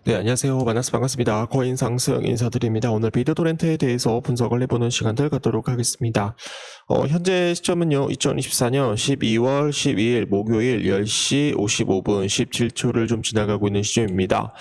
네, 안녕하세요. 만나서 반갑습니다. 코인 상승 인사드립니다. 오늘 비트토렌트에 대해서 분석을 해보는 시간들 갖도록 하겠습니다. 현재 시점은요, 2024년 12월 12일 목요일 10시 55분 17초를 좀 지나가고 있는 시점입니다.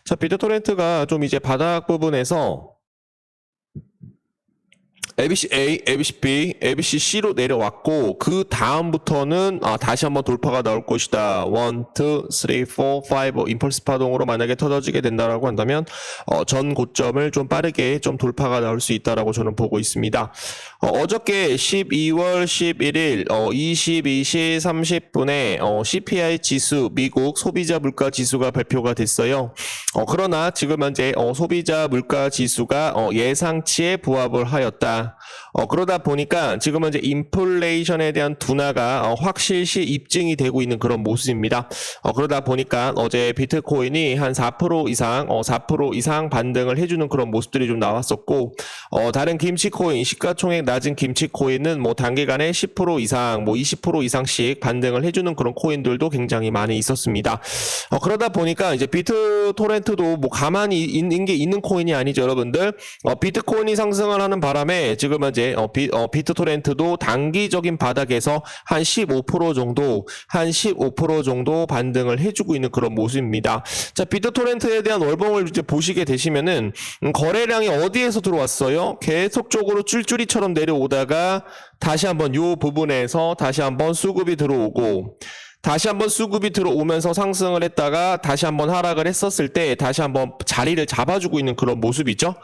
자, 비트토렌트가 좀 이제 바닥 부분에서 ABC A, ABC B, ABC C로 내려왔고 그 다음부터는 다시 한번 돌파가 나올 것이다. 1, 2, 3, 4, 5 임펄스 파동으로 만약에 터져지게 된다라고 한다면 전 고점을 좀 빠르게 좀 돌파가 나올 수 있다라고 저는 보고 있습니다. 어저께 12월 11일 22시 30분에 CPI 지수 미국 소비자 물가 지수가 발표가 됐어요. 그러나 지금 현재 소비자 물가 지수가 예상치에 부합을 하였다. 그러다 보니까 지금 현재 인플레이션에 대한 둔화가 확실시 입증이 되고 있는 그런 모습입니다. 그러다 보니까 어제 비트코인이 한 4% 이상 반등을 해주는 그런 모습들이 좀 나왔었고, 다른 김치코인, 시가총액 낮은 김치코인은 뭐 단기간에 10% 이상, 뭐 20% 이상씩 반등을 해주는 그런 코인들도 굉장히 많이 있었습니다. 그러다 보니까 이제 비트토렌트도 뭐 가만히 있는 게 있는 코인이 아니죠, 여러분들. 비트코인이 상승을 하는 바람에 지금 현재 비트토렌트도 단기적인 바닥에서 한 15% 정도 반등을 해주고 있는 그런 모습입니다. 자, 비트토렌트에 대한 월봉을 이제 보시게 되시면은 거래량이 어디에서 들어왔어요? 계속적으로 쫄쫄이처럼 내려오다가 다시 한번 요 부분에서 다시 한번 수급이 들어오고, 다시 한번 수급이 들어오면서 상승을 했다가 다시 한번 하락을 했었을 때 다시 한번 자리를 잡아주고 있는 그런 모습이죠.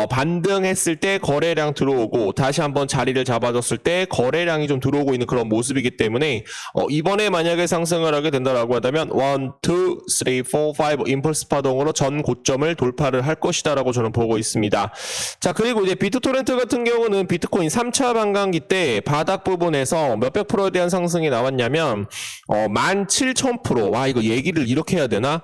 반등했을 때 거래량 들어오고 다시 한번 자리를 잡아줬을 때 거래량이 좀 들어오고 있는 그런 모습이기 때문에 이번에 만약에 상승을 하게 된다라고 한다면 1, 2, 3, 4, 5 임펄스 파동으로 전 고점을 돌파를 할 것이다라고 저는 보고 있습니다. 자, 그리고 이제 비트토렌트 같은 경우는 비트코인 3차 반감기 때 바닥 부분에서 몇백 프로에 대한 상승이 나왔냐면 17,000%. 와, 이거 얘기를 이렇게 해야 되나?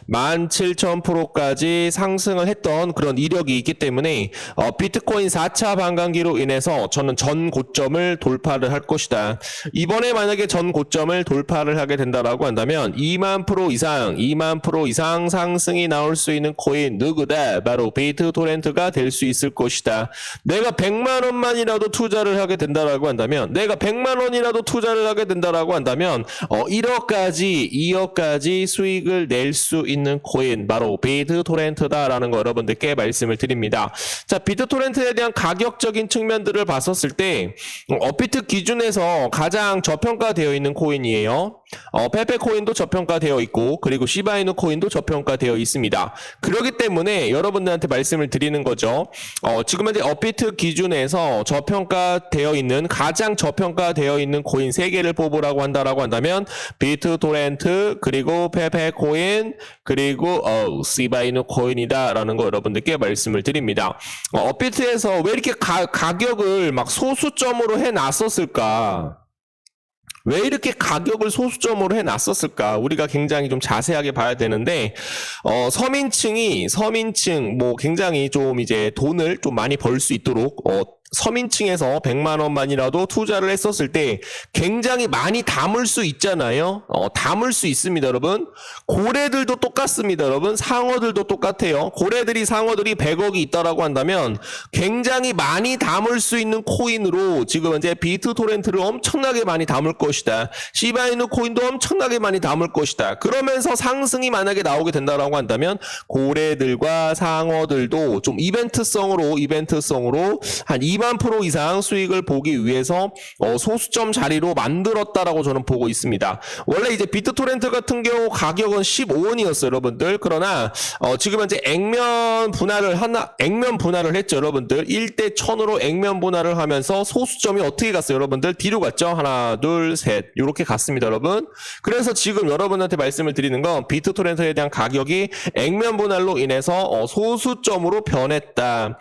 17,000%까지 상승을 했던 그런 이력이 있기 때문에 비트코인 4차 반감기로 인해서 저는 전 고점을 돌파를 할 것이다. 이번에 만약에 전 고점을 돌파를 하게 된다라고 한다면 2만 프로 이상 상승이 나올 수 있는 코인 누구다? 바로 비트토렌트가 될 수 있을 것이다. 내가 100만 원만이라도 투자를 하게 된다라고 한다면 1억까지 수익을 낼 수 있는 코인 바로 비트토렌트다라는 거 여러분들께 말씀을 드립니다. 자, 비트토렌트에 대한 가격적인 측면들을 봤었을 때 업비트 기준에서 가장 저평가되어 있는 코인이에요. 페페 코인도 저평가되어 있고 그리고 시바이누 코인도 저평가되어 있습니다. 그렇기 때문에 여러분들한테 말씀을 드리는 거죠. 지금 현재 업비트 기준에서 가장 저평가되어 있는 코인 3개를 뽑으라고 한다면 비트토렌트 그리고 페페 코인 그리고 시바이누 코인이다라는 거 여러분들께 말씀을 드립니다. 업비트에서 왜 이렇게 가격을 막 소수점으로 해놨었을까? 왜 이렇게 가격을 소수점으로 해놨었을까? 우리가 굉장히 좀 자세하게 봐야 되는데, 서민층, 뭐 굉장히 좀 이제 돈을 좀 많이 벌 수 있도록, 서민층에서 100만 원만이라도 투자를 했었을 때 굉장히 많이 담을 수 있잖아요. 담을 수 있습니다, 여러분. 고래들도 똑같습니다, 여러분. 상어들도 똑같아요. 상어들이 100억이 있다라고 한다면 굉장히 많이 담을 수 있는 코인으로 지금 현재 비트토렌트를 엄청나게 많이 담을 것이다. 시바이누 코인도 엄청나게 많이 담을 것이다. 그러면서 상승이 만약에 나오게 된다라고 한다면 고래들과 상어들도 좀 이벤트성으로 한 2만 프로 이상 수익을 보기 위해서 소수점 자리로 만들었다라고 저는 보고 있습니다. 원래 이제 비트토렌트 같은 경우 가격은 15원이었어요, 여러분들. 그러나 지금 현재 액면 분할을 했죠, 여러분들. 1대 1000으로 액면 분할을 하면서 소수점이 어떻게 갔어요, 여러분들? 뒤로 갔죠. 하나, 둘, 셋. 이렇게 갔습니다, 여러분. 그래서 지금 여러분한테 말씀을 드리는 건 비트토렌트에 대한 가격이 액면 분할로 인해서 소수점으로 변했다라는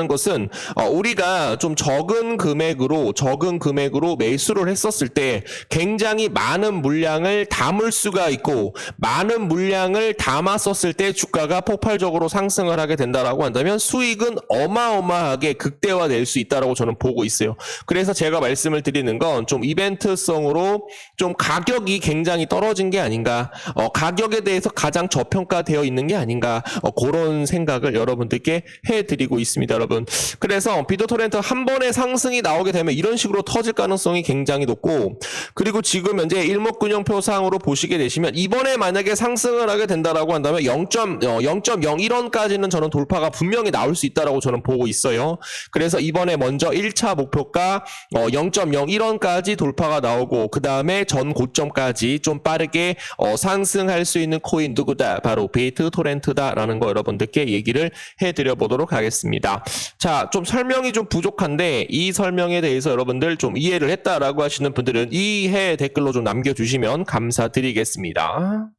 것을 것은 우리가 좀 적은 금액으로 매수를 했었을 때 굉장히 많은 물량을 담을 수가 있고 많은 물량을 담았었을 때 주가가 폭발적으로 상승을 하게 된다라고 한다면 수익은 어마어마하게 극대화될 수 있다라고 저는 보고 있어요. 그래서 제가 말씀을 드리는 건 좀 이벤트성으로 좀 가격이 굉장히 떨어진 게 아닌가, 가격에 대해서 가장 저평가되어 있는 게 아닌가, 그런 생각을 여러분들께 해드리고 있습니다, 여러분. 그래서 비트토렌트 한 번에 상승이 나오게 되면 이런 식으로 터질 가능성이 굉장히 높고, 그리고 지금 현재 일목균형표상으로 보시게 되시면 이번에 만약에 상승을 하게 된다라고 한다면 0.01원까지는 저는 돌파가 분명히 나올 수 있다라고 저는 보고 있어요. 그래서 이번에 먼저 1차 목표가 0.01원까지 돌파가 나오고 그 다음에 전 고점까지 좀 빠르게 상승할 수 있는 코인 누구다? 바로 비트토렌트다라는 거 여러분들께 얘기를 해드려 보도록 하겠습니다. 자, 좀 설명이 좀 부족한데 이 설명에 대해서 여러분들 좀 이해를 했다라고 하시는 분들은 이해 댓글로 좀 남겨주시면 감사드리겠습니다.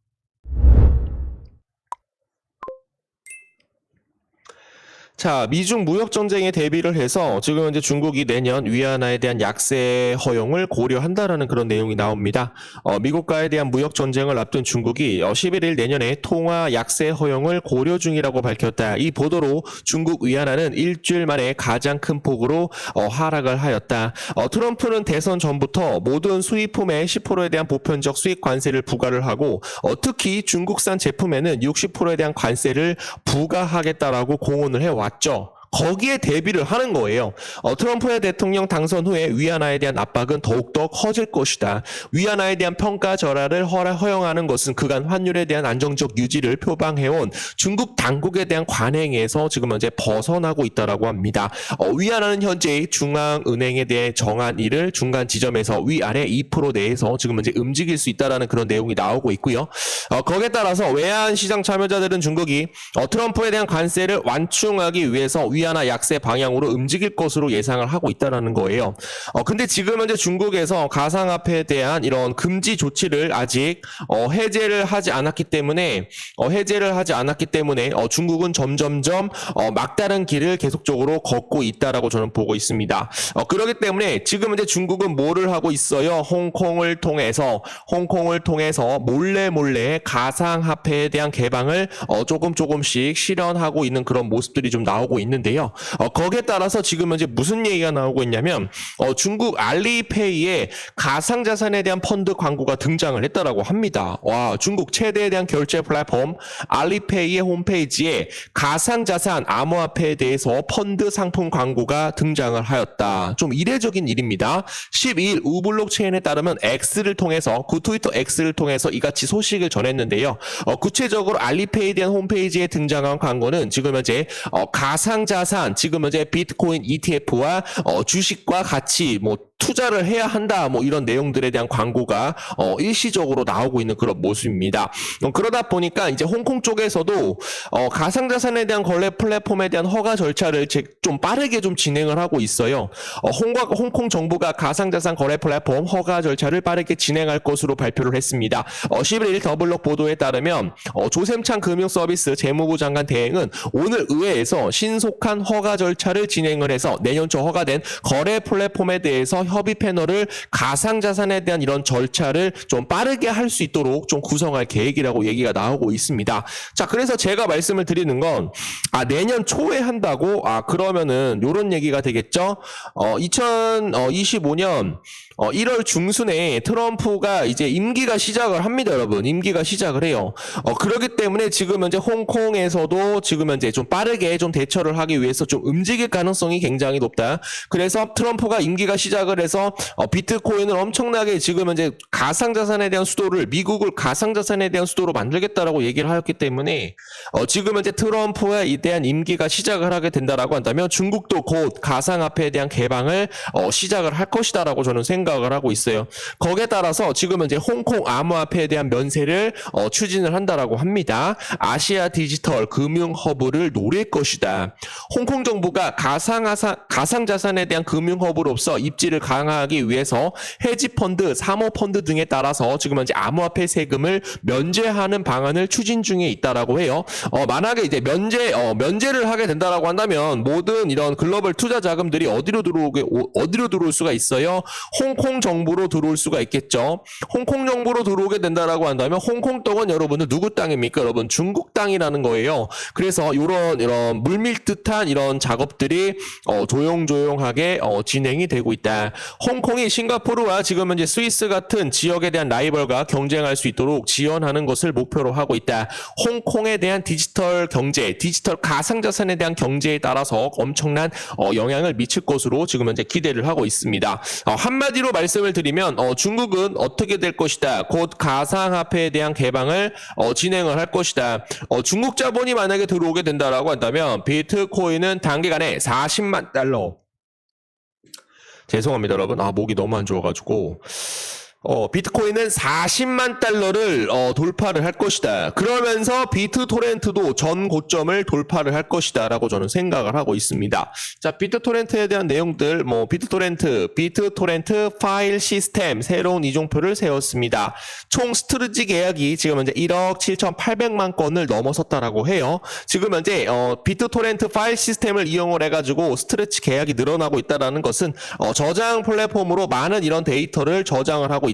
자, 미중 무역 전쟁에 대비를 해서 지금 현재 중국이 내년 위안화에 대한 약세 허용을 고려한다라는 그런 내용이 나옵니다. 미국과에 대한 무역 전쟁을 앞둔 중국이 11일 내년에 통화 약세 허용을 고려 중이라고 밝혔다. 이 보도로 중국 위안화는 일주일 만에 가장 큰 폭으로 하락을 하였다. 트럼프는 대선 전부터 모든 수입품에 10%에 대한 보편적 수입 관세를 부과를 하고 특히 중국산 제품에는 60%에 대한 관세를 부과하겠다라고 공언을 해왔다. 거기에 대비를 하는 거예요. 트럼프의 대통령 당선 후에 위안화에 대한 압박은 더욱더 커질 것이다. 위안화에 대한 평가 절하를 허용하는 것은 그간 환율에 대한 안정적 유지를 표방해온 중국 당국에 대한 관행에서 지금 현재 벗어나고 있다라고 합니다. 위안화는 현재 중앙은행에 대해 정한 일을 중간 지점에서 위아래 2% 내에서 지금 현재 움직일 수 있다라는 그런 내용이 나오고 있고요. 거기에 따라서 외환 시장 참여자들은 중국이 트럼프에 대한 관세를 완충하기 위해서 위안화 약세 방향으로 움직일 것으로 예상을 하고 있다는 거예요. 근데 지금 현재 중국에서 가상화폐에 대한 이런 금지 조치를 아직 해제를 하지 않았기 때문에 중국은 점점점 막다른 길을 계속적으로 걷고 있다라고 저는 보고 있습니다. 그렇기 때문에 지금 현재 중국은 뭐를 하고 있어요? 홍콩을 통해서 몰래 가상화폐에 대한 개방을 조금씩 실현하고 있는 그런 모습들이 좀 나오고 있는데요. 거기에 따라서 지금 현재 무슨 얘기가 나오고 있냐면 중국 알리페이에 가상자산에 대한 펀드 광고가 등장을 했다라고 합니다. 와, 중국 최대에 대한 결제 플랫폼 알리페이의 홈페이지에 가상자산 암호화폐에 대해서 펀드 상품 광고가 등장을 하였다. 좀 이례적인 일입니다. 12일 우블록체인에 따르면 트위터 X를 통해서 이같이 소식을 전했는데요. 구체적으로 알리페이에 대한 홈페이지에 등장한 광고는 지금 현재 가상자산 지금 현재 비트코인 ETF와 주식과 같이 투자를 해야 한다 이런 내용들에 대한 광고가 일시적으로 나오고 있는 그런 모습입니다. 그러다 보니까 이제 홍콩 쪽에서도 가상자산에 대한 거래 플랫폼에 대한 허가 절차를 좀 빠르게 좀 진행을 하고 있어요. 홍콩 정부가 가상자산 거래 플랫폼 허가 절차를 빠르게 진행할 것으로 발표를 했습니다. 11일 더블록 보도에 따르면 조샘찬 금융서비스 재무부 장관 대행은 오늘 의회에서 신속한 허가 절차를 진행을 해서 내년 초 허가된 거래 플랫폼에 대해서 협의 패널을 가상자산에 대한 이런 절차를 좀 빠르게 할 수 있도록 좀 구성할 계획이라고 얘기가 나오고 있습니다. 자, 그래서 제가 말씀을 드리는 건 내년 초에 한다고 그러면은 요런 얘기가 되겠죠. 2025년 1월 중순에 트럼프가 이제 임기가 시작을 합니다, 여러분. 임기가 시작을 해요. 그렇기 때문에 지금 현재 홍콩에서도 지금 현재 좀 빠르게 좀 대처를 하기 위해서 좀 움직일 가능성이 굉장히 높다. 그래서 트럼프가 임기가 시작을 해서 비트코인을 엄청나게 지금 현재 가상자산에 대한 수도를 미국을 가상자산에 대한 수도로 만들겠다라고 얘기를 하였기 때문에 지금 현재 트럼프에 대한 임기가 시작을 하게 된다라고 한다면 중국도 곧 가상화폐에 대한 개방을 시작을 할 것이다라고 저는 생각합니다. 생각을 하고 있어요. 거기에 따라서 지금은 이제 홍콩 암호화폐에 대한 면세를 추진을 한다라고 합니다. 아시아 디지털 금융 허브를 노릴 것이다. 홍콩 정부가 가상자산에 대한 금융 허브로서 입지를 강화하기 위해서 헤지펀드, 사모펀드 등에 따라서 지금은 이제 암호화폐 세금을 면제하는 방안을 추진 중에 있다라고 해요. 만약에 이제 면제를 하게 된다라고 한다면 모든 이런 글로벌 투자 자금들이 어디로 들어올 수가 있어요? 홍콩 정부로 들어올 수가 있겠죠. 홍콩 정부로 들어오게 된다라고 한다면 홍콩 땅은 여러분은 누구 땅입니까? 여러분 중국 땅이라는 거예요. 그래서 이런 물밀듯한 이런 작업들이 조용조용하게 진행이 되고 있다. 홍콩이 싱가포르와 지금 현재 스위스 같은 지역에 대한 라이벌과 경쟁할 수 있도록 지원하는 것을 목표로 하고 있다. 홍콩에 대한 디지털 경제, 디지털 가상자산에 대한 경제에 따라서 엄청난 영향을 미칠 것으로 지금 현재 기대를 하고 있습니다. 한마디로 말씀을 드리면 중국은 어떻게 될 것이다. 곧 가상화폐에 대한 개방을 진행을 할 것이다. 중국 자본이 만약에 들어오게 된다라고 한다면 비트코인은 단기간에 40만 달러. 죄송합니다, 여러분. 목이 너무 안 좋아가지고. 비트코인은 40만 달러를 돌파를 할 것이다. 그러면서 비트토렌트도 전 고점을 돌파를 할 것이다 라고 저는 생각을 하고 있습니다. 자, 비트토렌트에 대한 내용들, 비트토렌트 파일 시스템 새로운 이종표를 세웠습니다. 총 스트리지 계약이 지금 현재 1억 7,800만 건을 넘어섰다라고 해요. 지금 현재 비트토렌트 파일 시스템을 이용을 해가지고 스트레치 계약이 늘어나고 있다라는 것은 저장 플랫폼으로 많은 이런 데이터를 저장을 하고 있다.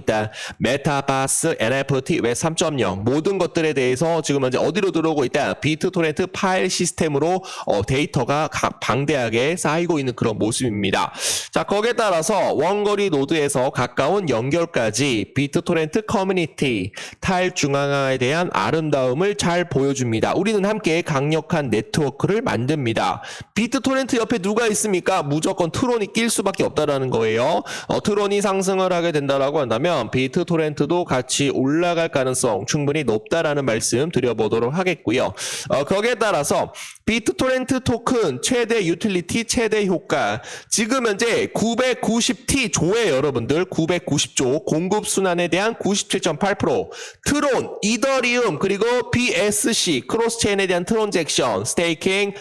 메타바스, NFT, 웹 3.0 모든 것들에 대해서 지금 현재 어디로 들어오고 있다. 비트토렌트 파일 시스템으로 데이터가 방대하게 쌓이고 있는 그런 모습입니다. 자, 거기에 따라서 원거리 노드에서 가까운 연결까지 비트토렌트 커뮤니티 탈중앙화에 대한 아름다움을 잘 보여줍니다. 우리는 함께 강력한 네트워크를 만듭니다. 비트토렌트 옆에 누가 있습니까? 무조건 트론이 낄 수밖에 없다라는 거예요. 트론이 상승을 하게 된다라고 한다면 비트토렌트도 같이 올라갈 가능성 충분히 높다라는 말씀 드려보도록 하겠고요. 거기에 따라서 비트토렌트 토큰 최대 유틸리티 최대 효과 지금 현재 990T 조에 여러분들 990조 공급 순환에 대한 97.8% 트론, 이더리움 그리고 BSC 크로스체인에 대한 트론잭션, 스테이킹,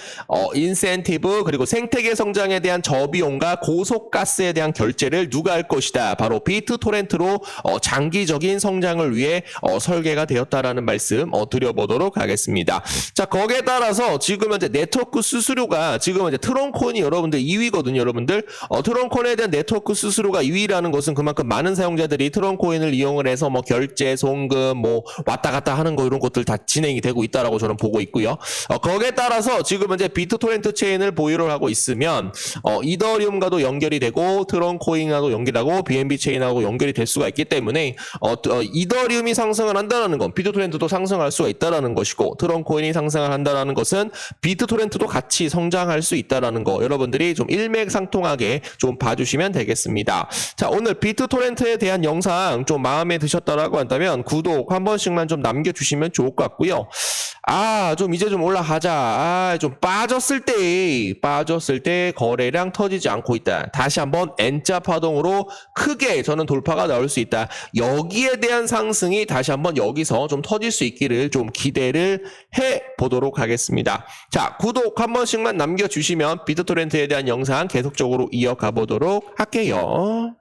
인센티브 그리고 생태계 성장에 대한 저비용과 고속가스에 대한 결제를 누가 할 것이다. 바로 비트토렌트로 장기적인 성장을 위해 설계가 되었다라는 말씀 드려보도록 하겠습니다. 자, 거기에 따라서 지금 현재 네트워크 수수료가 지금 현재 트론코인이 여러분들 2위거든요. 여러분들 트론코인에 대한 네트워크 수수료가 2위라는 것은 그만큼 많은 사용자들이 트론코인을 이용을 해서 결제, 송금, 왔다 갔다 하는 거 이런 것들 다 진행이 되고 있다라고 저는 보고 있고요. 거기에 따라서 지금 현재 비트토렌트 체인을 보유를 하고 있으면 이더리움과도 연결이 되고 트론코인하고 연결하고 BNB 체인하고 연결이 될 수가 있기 때문에 이더리움이 상승을 한다는 건 비트토렌트도 상승할 수가 있다라는 것이고 트론코인이 상승을 한다는 것은 비트토렌트도 같이 성장할 수 있다라는 거 여러분들이 좀 일맥상통하게 좀 봐주시면 되겠습니다. 자, 오늘 비트토렌트에 대한 영상 좀 마음에 드셨다라고 한다면 구독 한 번씩만 좀 남겨주시면 좋을 것 같고요. 좀 이제 좀 올라가자. 좀 빠졌을 때 거래량 터지지 않고 있다. 다시 한번 N자 파동으로 크게 저는 돌파가 나올 수 있다. 여기에 대한 상승이 다시 한번 여기서 좀 터질 수 있기를 좀 기대를 해 보도록 하겠습니다. 자, 구독 한 번씩만 남겨주시면 비트토렌트에 대한 영상 계속적으로 이어가 보도록 할게요.